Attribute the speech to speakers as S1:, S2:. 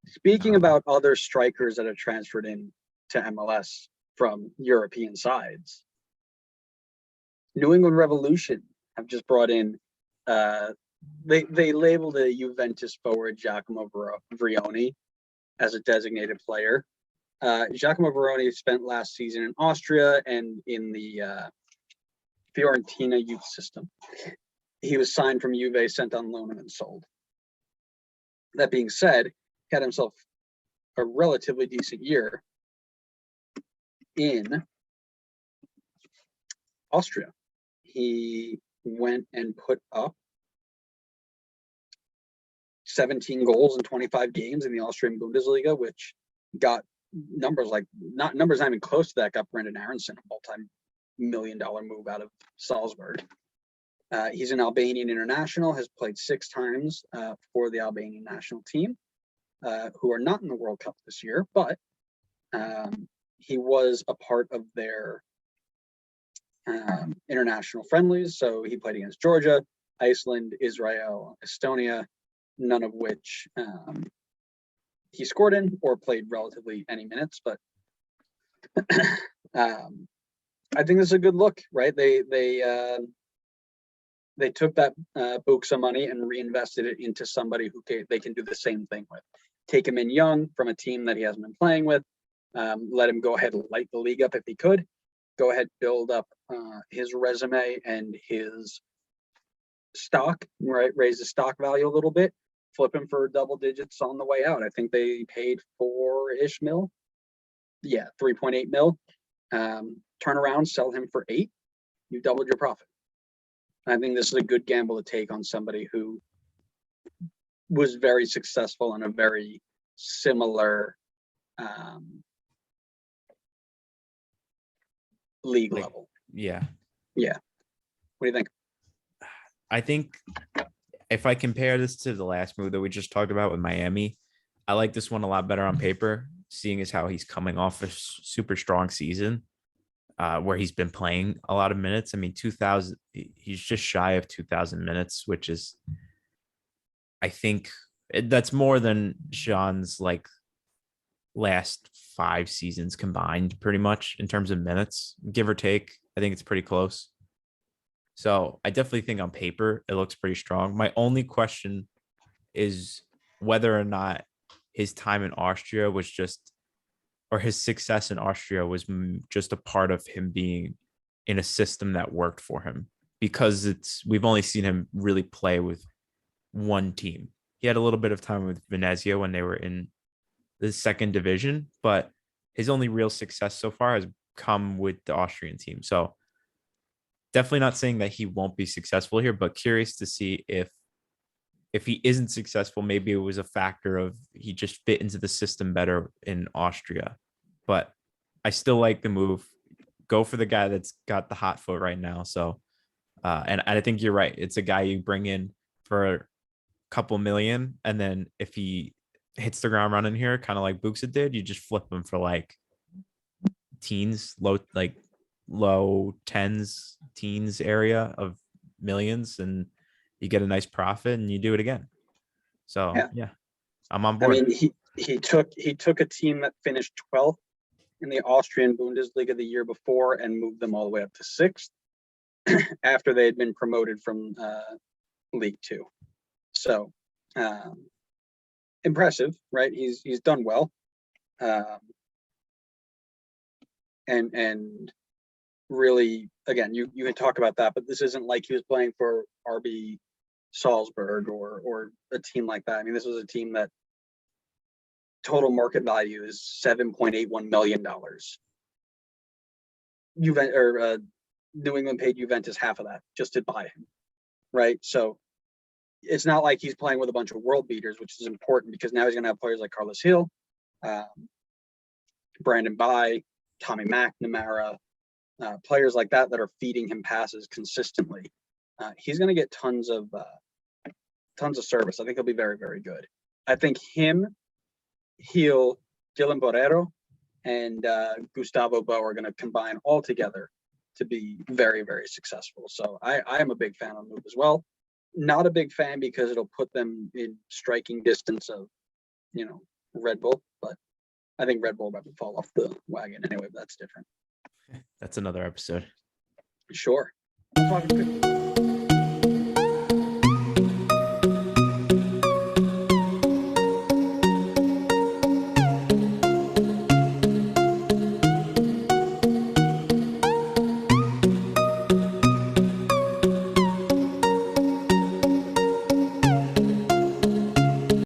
S1: Speaking about other strikers that have transferred in to MLS from European sides, New England Revolution have just brought in. They labeled a Juventus forward Giacomo Vrioni as a designated player. Giacomo Vrioni spent last season in Austria and in the Fiorentina youth system. He was signed from Juve, sent on loan, and then sold. That being said, he had himself a relatively decent year in Austria. He went and put up 17 goals in 25 games in the Austrian Bundesliga, which got numbers not even close to that, got Brendan Aronson a multi-million-dollar move out of Salzburg. He's an Albanian international, has played 6 times for the Albanian national team, who are not in the World Cup this year, but he was a part of their international friendlies. So he played against Georgia, Iceland, Israel, Estonia, none of which he scored in or played relatively any minutes. But I think this is a good look, right? They took that Buxa money and reinvested it into somebody who they can do the same thing with. Take him in young from a team that he hasn't been playing with. Let him go ahead and light the league up if he could. Go ahead, build up his resume and his stock, right? Raise the stock value a little bit. Flip him for double digits on the way out. I think they paid 4-ish mil. Yeah, 3.8 mil. Turn around, sell him for 8. You doubled your profit. I think this is a good gamble to take on somebody who was very successful in a very similar league level.
S2: Yeah.
S1: Yeah. What do you think?
S2: I think if I compare this to the last move that we just talked about with Miami, I like this one a lot better on paper, seeing as how he's coming off a super strong season where he's been playing a lot of minutes. I mean, 2,000, he's just shy of 2,000 minutes, which is, I think that's more than Jean's like last 5 seasons combined pretty much in terms of minutes, give or take. I think it's pretty close. So I definitely think on paper, it looks pretty strong. My only question is whether or not his time in Austria was just, or his success in Austria was just a part of him being in a system that worked for him, because we've only seen him really play with one team. He had a little bit of time with Venezia when they were in the 2nd division, but his only real success so far has come with the Austrian team. So definitely not saying that he won't be successful here, but curious to see if he isn't successful, maybe it was a factor of he just fit into the system better in Austria. But I still like the move. Go for the guy that's got the hot foot right now. So, and I think you're right. It's a guy you bring in for a couple million, and then if he hits the ground running here, kind of like Buxa did, you just flip him for like low tens, teens area of millions, and you get a nice profit and you do it again. So yeah, I'm on board.
S1: I mean, he took a team that finished 12th in the Austrian Bundesliga the year before and moved them all the way up to 6th after they had been promoted from League 2. So impressive, right? He's done well. And really, again, you can talk about that, but this isn't like he was playing for RB Salzburg or a team like that. I mean, this was a team that total market value is $7.81 million. New England paid Juventus half of that just to buy him, right? So it's not like he's playing with a bunch of world beaters, which is important because now he's going to have players like Carlos Hill, Brandon Bai, Tommy McNamara, players like that are feeding him passes consistently. He's going to get tons of service. I think he'll be very, very good. I think him, Dylan Borrero, and Gustavo Bo are going to combine all together to be very, very successful. So I am a big fan of the move as well. Not a big fan because it'll put them in striking distance of, Red Bull, but I think Red Bull might fall off the wagon anyway, but that's different.
S2: That's another episode.
S1: Sure. Talk